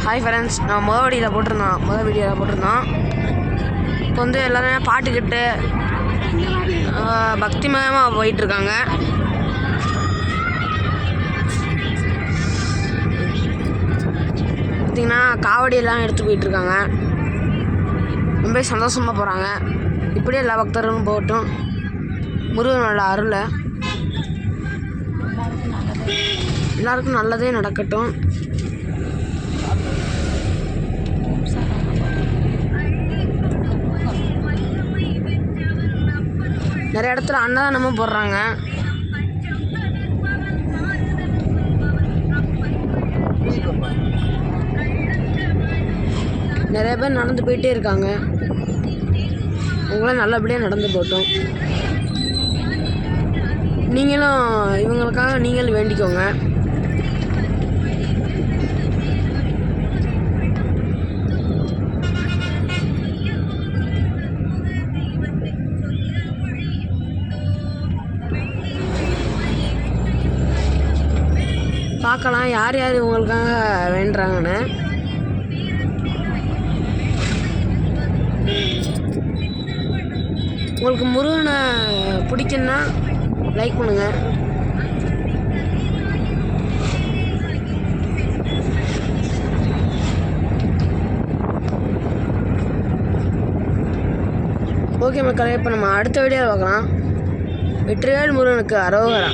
Hi friends, நான் முதல் வீடியோவில் போட்டிருந்தோம். இப்போ வந்து எல்லாருமே பாட்டுக்கிட்டு பக்திமயமாக போயிட்டுருக்காங்க. பார்த்திங்கன்னா காவடியெல்லாம் எடுத்து போயிட்டுருக்காங்க. ரொம்ப சந்தோஷமாக போகிறாங்க. இப்படியே எல்லா பக்தர்களும் போகட்டும். முருகனோட அருளை எல்லாருக்கும் நல்லதே நடக்கட்டும். நிறைய இடத்துல அன்னதானமும் போடுறாங்க. நிறைய பேர் நடந்து போயிட்டே இருக்காங்க. உங்களாம் நல்லபடியாக நடந்து போட்டோம். நீங்களும் இவங்களுக்காக நீங்களும் வேண்டிக்கோங்க. பார்க்கலாம் யார் யார் இவங்களுக்காக வேண்டுறாங்கன்னு. உங்களுக்கு முருகனை பிடிக்குன்னா லைக் பண்ணுங்க. ஓகே மக்களே, இப்போ நம்ம அடுத்த வீடியோவில் பார்க்கலாம். வெற்றிவேல் முருகனுக்கு அரோகரா.